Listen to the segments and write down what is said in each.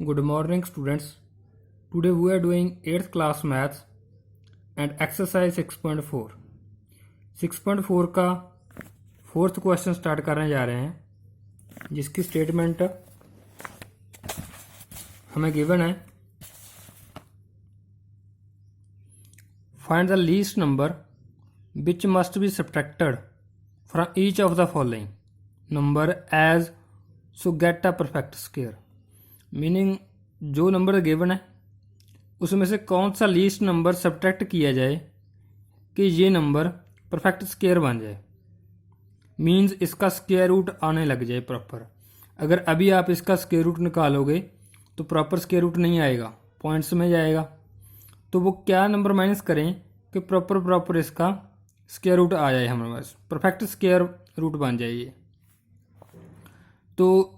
Good morning students. Today we are doing 8th class maths and exercise 6.4. 6.4 का fourth question start करने जा रहे हैं जिसकी स्टेटमेंट हमें गिवन है। Find the least number which must be subtracted from each of the following number as so get a perfect square. Meaning जो नंबर गिवन है उसमें से कौन सा लीस्ट नंबर सब्ट्रैक्ट किया जाए कि ये नंबर परफेक्ट स्क्वायर बन जाए। मीन्स इसका स्क्वायर रूट आने लग जाए प्रॉपर। अगर अभी आप इसका स्क्वायर रूट निकालोगे तो प्रॉपर स्क्वायर रूट नहीं आएगा, पॉइंट्स में जाएगा। तो वो क्या नंबर माइनस करें कि प्रॉपर इसका स्क्वायर रूट आ जाए, हमारे पास परफेक्ट स्क्वायर रूट बन जाए ये। तो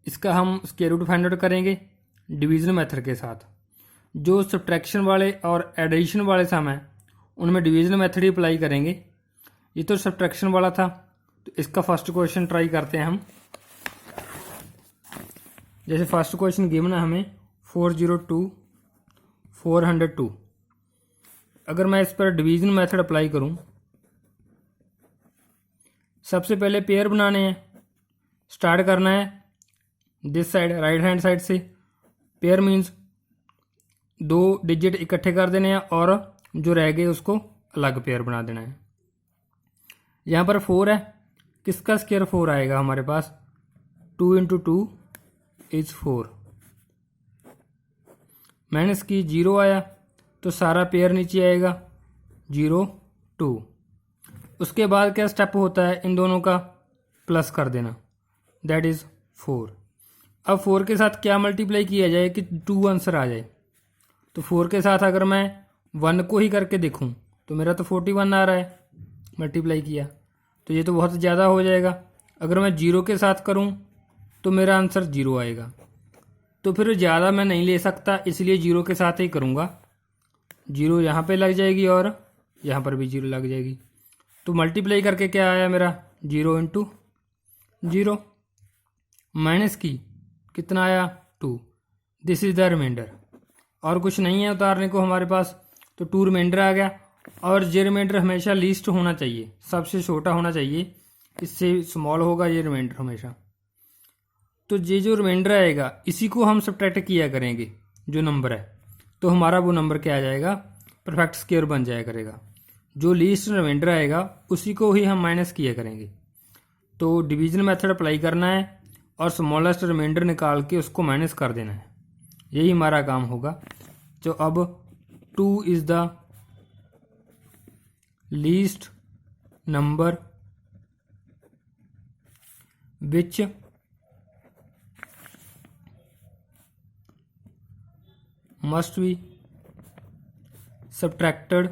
इसका हम स्क्वायर रूट फाइंड आउट करेंगे डिवीजन मेथड के साथ। जो सब्ट्रैक्शन वाले और एडिशन वाले सम हैं उनमें डिवीजन मेथड ही अप्लाई करेंगे। ये तो सब्ट्रैक्शन वाला था, तो इसका फर्स्ट क्वेश्चन ट्राई करते हैं हम। जैसे फर्स्ट क्वेश्चन गिवन है हमें 402 402। अगर मैं इस पर डिवीजन मेथड अप्लाई करूं, सबसे पहले पेयर बनाने हैं। स्टार्ट करना है this side, right hand side से। पेयर मीन्स दो डिजिट इकट्ठे कर देने हैं और जो रह गए उसको अलग पेयर बना देना है। यहाँ पर 4 है, किसका स्क्वायर 4 आएगा हमारे पास? 2 इंटू 2 इज 4। माइनस की 0 आया तो सारा पेयर नीचे आएगा 0 2। उसके बाद क्या स्टेप होता है, इन दोनों का प्लस कर देना, दैट इज 4। अब 4 के साथ क्या मल्टीप्लाई किया जाए कि 2 आंसर आ जाए। तो 4 के साथ अगर मैं 1 को ही करके देखूं तो मेरा तो 41 आ रहा है, मल्टीप्लाई किया तो ये तो बहुत ज़्यादा हो जाएगा। अगर मैं 0 के साथ करूं तो मेरा आंसर 0 आएगा। तो फिर ज़्यादा मैं नहीं ले सकता, इसलिए 0 के साथ ही करूंगा। 0 यहाँ पे लग जाएगी और यहाँ पर भी 0 लग जाएगी। तो मल्टीप्लाई करके क्या आया मेरा 0 इंटू 0 माइनस की कितना आया 2। This is the reminder. और कुछ नहीं है उतारने को हमारे पास, तो 2 रिमाइंडर आ गया। और ये रिमाइंडर हमेशा लीस्ट होना चाहिए, सबसे छोटा होना चाहिए, इससे स्मॉल होगा ये रिमाइंडर हमेशा। तो ये जो रिमाइंडर आएगा इसी को हम सब्ट्रैक्ट किया करेंगे जो नंबर है, तो हमारा वो नंबर क्या आ जाएगा, परफेक्ट स्क्वायर बन जाया करेगा। जो लीस्ट रिमाइंडर आएगा उसी को ही हम माइनस किया करेंगे। तो डिवीजन मेथड अप्लाई करना है और स्मॉलेस्ट रिमाइंडर निकाल के उसको माइनस कर देना है, यही हमारा काम होगा। तो अब 2 is the least number which must be subtracted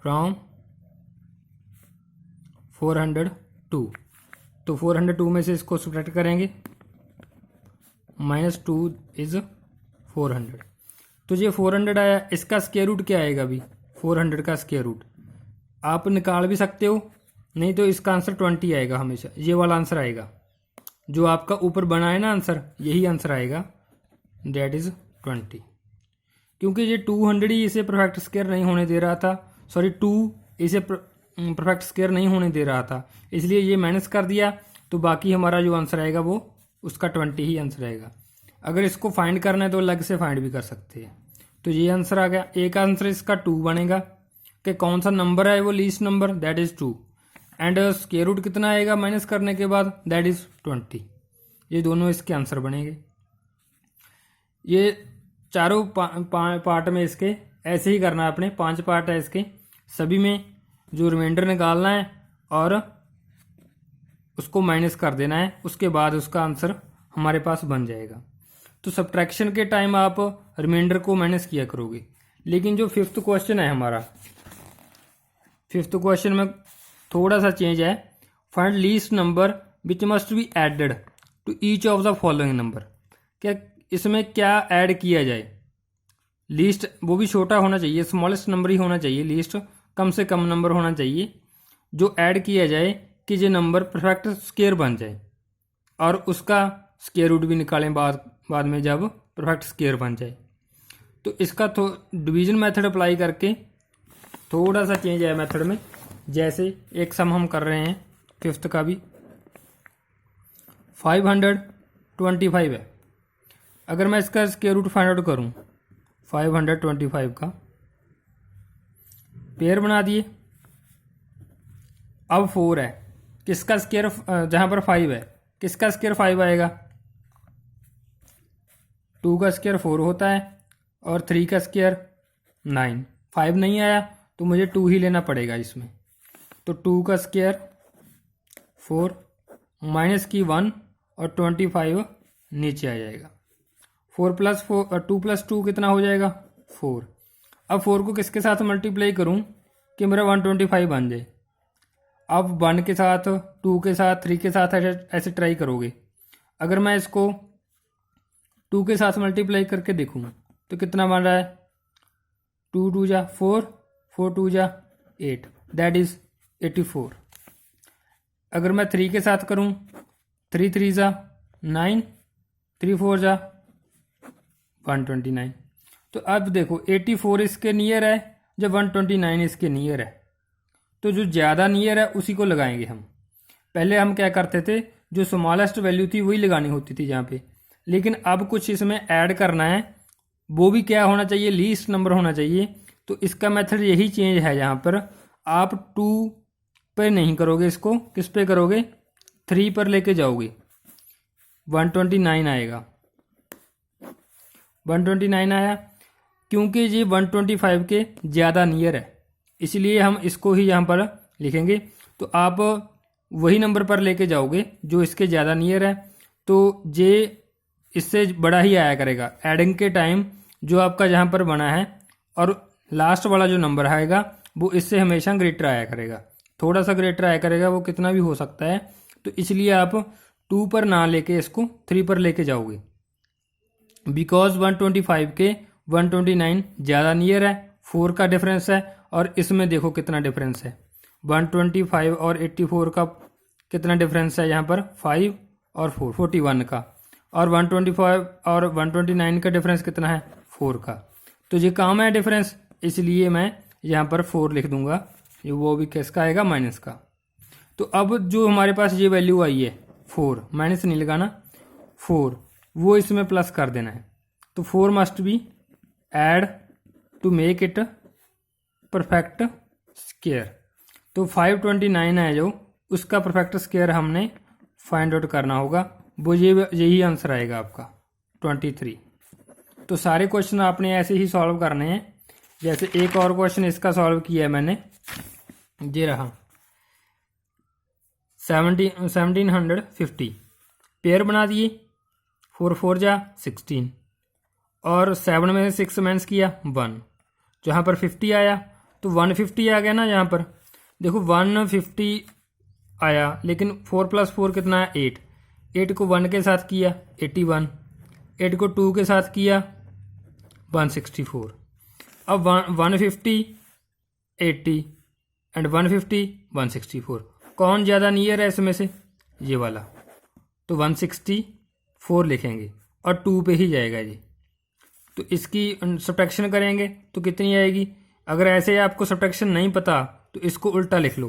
from 402। तो 402 में से इसको सब्ट्रैक्ट करेंगे, -2 इज 400। तो ये 400 आया, इसका स्क्वायर रूट क्या आएगा अभी? 400 का स्क्वायर रूट आप निकाल भी सकते हो, नहीं तो इसका आंसर 20 आएगा हमेशा। ये वाला आंसर आएगा जो आपका ऊपर बना है ना आंसर, यही आंसर आएगा, दैट इज 20। क्योंकि ये 200 ही इसे परफेक्ट स्क्वायर नहीं होने दे रहा था, सॉरी 2 इसे परफेक्ट स्क्वायर नहीं होने दे रहा था, इसलिए ये माइनस कर दिया। तो बाकी हमारा जो आंसर आएगा वो उसका 20 ही आंसर आएगा। अगर इसको फाइंड करना है तो अलग से फाइंड भी कर सकते हैं। तो ये आंसर आ गया। एक आंसर इसका 2 बनेगा कि कौन सा नंबर है वो least number, that is 2। And square root कितना आएगा माइनस करने के बाद, दैट इज 20। ये दोनों इसके आंसर बनेंगे। ये चारों पार्ट में इसके ऐसे ही करना है अपने, 5 पार्ट है इसके, सभी में जो रिमाइंडर निकालना है और उसको माइनस कर देना है, उसके बाद उसका आंसर हमारे पास बन जाएगा। तो सब्ट्रैक्शन के टाइम आप रिमाइंडर को माइनस किया करोगे। लेकिन जो 5th क्वेश्चन है हमारा, 5th क्वेश्चन में थोड़ा सा चेंज है। Find least number which must be added to each of the following number. क्या इसमें क्या ऐड किया जाए? लीस्ट वो भी छोटा होना चाहिए, स्मॉलेस्ट नंबर ही होना चाहिए, लीस्ट कम से कम नंबर होना चाहिए जो ऐड किया जाए कि ये नंबर परफेक्ट स्क्वायर बन जाए। और उसका स्क्वायर रूट भी निकालें बाद में जब परफेक्ट स्क्वायर बन जाए। तो इसका डिवीजन मेथड अप्लाई करके थोड़ा सा चेंज है मेथड में। जैसे एक सम हम कर रहे हैं फिफ्थ का भी, 525 है। अगर मैं इसका स्क्वायर रूट फाइंड आउट करूं 525 का, पेयर बना दिए। अब 4 है, किसका स्क्वायर, जहां पर 5 है किसका स्क्वायर 5 आएगा, 2 का स्क्वायर 4 होता है और 3 का स्क्वायर 9। 5 नहीं आया तो मुझे 2 ही लेना पड़ेगा इसमें। तो 2 का स्क्वायर 4 माइनस की 1 और 25 नीचे आ जाएगा। 4 प्लस 4 2 प्लस 2 कितना हो जाएगा 4। अब 4 को किसके साथ मल्टीप्लाई करूं कि मेरा 125 बन जाए। अब 1 के साथ, 2 के साथ, 3 के साथ ऐसे ट्राई करोगे। अगर मैं इसको 2 के साथ मल्टीप्लाई करके देखूं तो कितना बन रहा है, 2 2 जा 4, 4 2 जा 8, दैट इज 84। अगर मैं 3 के साथ करूं, 3 3 जा 9, 3 4 जा 129। तो अब देखो 84 इसके नियर है जब 129 इसके नियर है, तो जो ज़्यादा नियर है उसी को लगाएंगे हम। पहले हम क्या करते थे, जो स्मॉलेस्ट वैल्यू थी वही लगानी होती थी यहाँ पे, लेकिन अब कुछ इसमें ऐड करना है, वो भी क्या होना चाहिए, लीस्ट नंबर होना चाहिए। तो इसका मेथड यही चेंज है। यहाँ पर आप 2 पे नहीं करोगे, इसको किस पे करोगे, 3 पर लेके जाओगे, 129 आएगा। 129 आया क्योंकि ये 125 के ज़्यादा नियर है, इसलिए हम इसको ही यहाँ पर लिखेंगे। तो आप वही नंबर पर लेके जाओगे जो इसके ज़्यादा नियर है, तो ये इससे बड़ा ही आया करेगा एडिंग के टाइम, जो आपका जहाँ पर बना है, और लास्ट वाला जो नंबर आएगा वो इससे हमेशा ग्रेटर आया करेगा। थोड़ा सा ग्रेटर आया करेगा, वो कितना भी हो सकता है। तो इसलिए आप 2 पर ना लेके इसको 3 पर लेके जाओगे, बिकॉज 125 के 129 ज़्यादा नियर है, 4 का डिफरेंस है, और इसमें देखो कितना डिफरेंस है, 125 और 84 का कितना डिफरेंस है यहाँ पर, 5 और 4 41 का, और 125 और 129 का डिफरेंस कितना है, 4 का। तो ये काम है डिफरेंस, इसलिए मैं यहाँ पर 4 लिख दूंगा, ये वो भी किसका आएगा, माइनस का। तो अब जो हमारे पास ये वैल्यू आई है 4, माइनस नहीं लगाना, 4 वो इसमें प्लस कर देना है। तो 4 must be add to make it perfect square. तो 529 है जो, उसका परफेक्ट स्क्वायर हमने फाइंड आउट करना होगा, वो यही आंसर आएगा आपका 23। तो सारे क्वेश्चन आपने ऐसे ही सॉल्व करने हैं। जैसे एक और क्वेश्चन इसका सॉल्व किया है मैंने, ये रहा 1750, पेयर बना दिए, 4 4 जा 16, और 7 में 6 माइनस किया 1, जहाँ पर 50 आया तो 150 आ गया ना। यहाँ पर देखो 150 आया, लेकिन 4 प्लस 4 कितना है 8, 8 को 1 के साथ किया 81, 8 को 2 के साथ किया 164। अब 150 80 एंड 150 164, कौन ज़्यादा नियर है इसमें से, ये वाला। तो 164 लिखेंगे और 2 पे ही जाएगा ये। तो इसकी सब्ट्रैक्शन करेंगे तो कितनी आएगी। अगर ऐसे आपको सब्ट्रैक्शन नहीं पता तो इसको उल्टा लिख लो,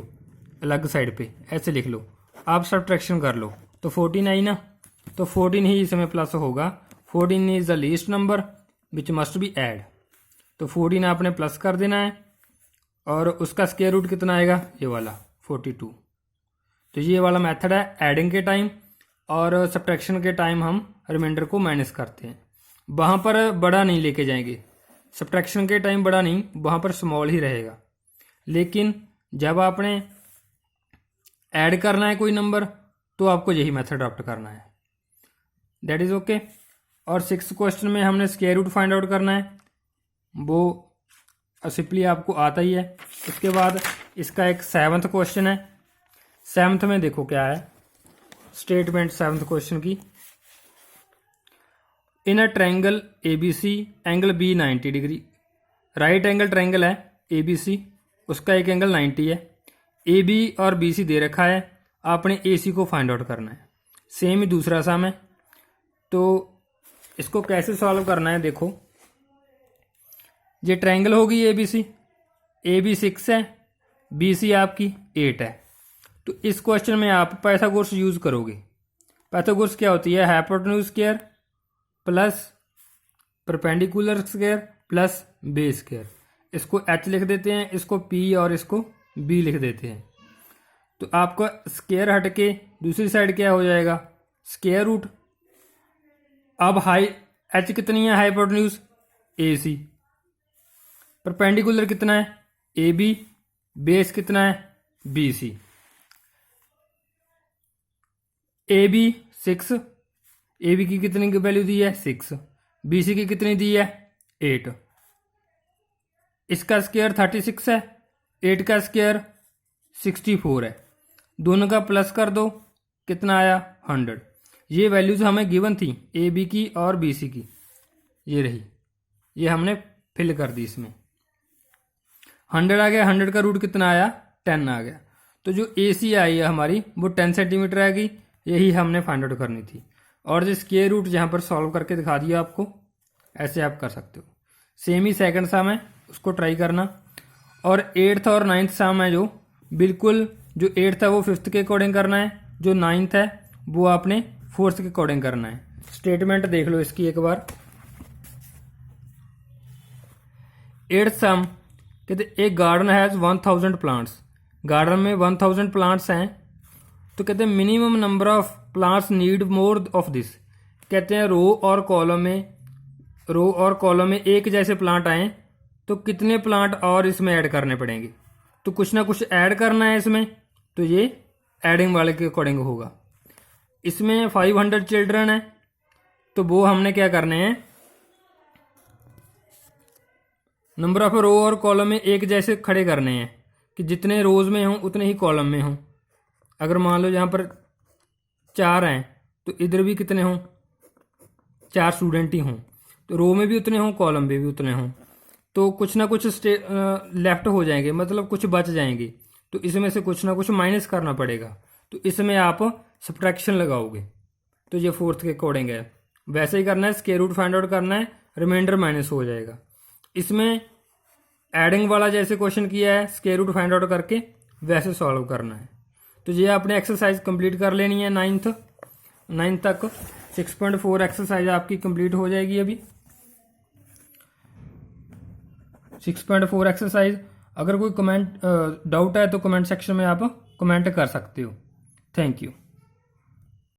अलग साइड पे ऐसे लिख लो, आप सब्ट्रैक्शन कर लो। तो 14 आई ना, तो 14 ही इसमें प्लस होगा। 14 is the least number which must be add. तो 14 आपने प्लस कर देना है, और उसका स्क्वायर रूट कितना आएगा, ये वाला 42। तो ये वाला मेथड है एडिंग के टाइम, और सब्ट्रैक्शन के टाइम हम रिमाइंडर को माइनस करते हैं। वहाँ पर बड़ा नहीं लेके जाएंगे, सब्ट्रैक्शन के टाइम बड़ा नहीं, वहाँ पर स्मॉल ही रहेगा। लेकिन जब आपने ऐड करना है कोई नंबर तो आपको यही मेथड अडॉप्ट करना है, दैट इज़ ओके। और 6th क्वेश्चन में हमने स्क्वायर रूट फाइंड आउट करना है, वो सिंपली आपको आता ही है। उसके बाद इसका एक 7th क्वेश्चन है। 7th में देखो क्या है स्टेटमेंट 7th क्वेश्चन की, in a triangle ABC angle B 90 degree, right angle triangle है ABC, उसका एक एंगल 90 है। AB और BC दे रखा है, आपने AC को फाइंड आउट करना है। सेम ही दूसरा सम है, तो इसको कैसे सॉल्व करना है, देखो ये ट्रायंगल होगी ए बी 6 है, बी सी आपकी 8 है। तो इस क्वेश्चन में आप पाइथागोरस यूज करोगे। पाइथागोरस क्या होती है, hypotenuse square plus perpendicular square plus base square. इसको एच लिख देते हैं, इसको पी और इसको बी लिख देते हैं। तो आपका स्क्वायर हट के दूसरी साइड क्या हो जाएगा, स्क्वायर रूट। अब हाई एच कितनी है, हाइपोटेन्यूज ए सी, परपेंडिकुलर कितना है ए बी, बेस कितना है B C. A B 6, A B की कितनी वैल्यू दी है 6, बी सी की कितनी दी है 8। इसका स्क्वायर 36 है, 8 का स्क्वायर 64 है। दोनों का प्लस कर दो, कितना आया 100। ये वैल्यूज हमें गिवन थी ए बी की और बी सी की, ये रही, ये हमने फिल कर दी। इसमें 100 आ गया, 100 का रूट कितना आया 10 आ गया। तो जो ए सी आई है हमारी वो 10 सेंटीमीटर आएगी, यही हमने फाइंड आउट करनी थी। और जो स्क्वायर रूट यहाँ पर सॉल्व करके दिखा दिया आपको, ऐसे आप कर सकते हो। सेम ही सेकंड सम है, उसको ट्राई करना। और 8th और 9th सम है जो बिल्कुल, जो 8th है वो 5th के अकॉर्डिंग करना है, जो 9th है वो आपने 4th के अकॉर्डिंग करना है। स्टेटमेंट देख लो इसकी एक बार। 8th सम कहते एक गार्डन हैज 1000 प्लांट्स, गार्डन में 1000 प्लांट्स हैं। तो कहते हैं minimum number of plants need more of this. कहते हैं रो और कॉलम में एक जैसे प्लांट आए तो कितने प्लांट और इसमें ऐड करने पड़ेंगे। तो कुछ ना कुछ ऐड करना है इसमें, तो ये एडिंग वाले के अकॉर्डिंग होगा। इसमें 500 चिल्ड्रन है, तो वो हमने क्या करने हैं, नंबर ऑफ रो और कॉलम में एक जैसे खड़े करने हैं कि जितने रोज में हों उतने ही कॉलम में हों। अगर मान लो यहाँ पर 4 हैं तो इधर भी कितने हों, 4 स्टूडेंट ही हों, तो रो में भी उतने हों कॉलम में भी उतने हों। तो कुछ ना कुछ लेफ्ट हो जाएंगे, मतलब कुछ बच जाएंगे, तो इसमें से कुछ ना कुछ माइनस करना पड़ेगा। तो इसमें आप सब्ट्रैक्शन लगाओगे, तो ये 4th के अकॉर्डिंग है। वैसे ही करना है, स्क्वायर रूट फाइंड आउट करना है, रिमाइंडर माइनस हो जाएगा। इसमें एडिंग वाला जैसे क्वेश्चन किया है, स्क्वायर रूट फाइंड आउट करके वैसे सॉल्व करना है। तो ये आपने एक्सरसाइज कंप्लीट कर लेनी है 9th तक। 6.4 एक्सरसाइज आपकी कंप्लीट हो जाएगी अभी। 6.4 एक्सरसाइज। अगर कोई कमेंट डाउट है तो कमेंट सेक्शन में आप कमेंट कर सकते हो। Thank you.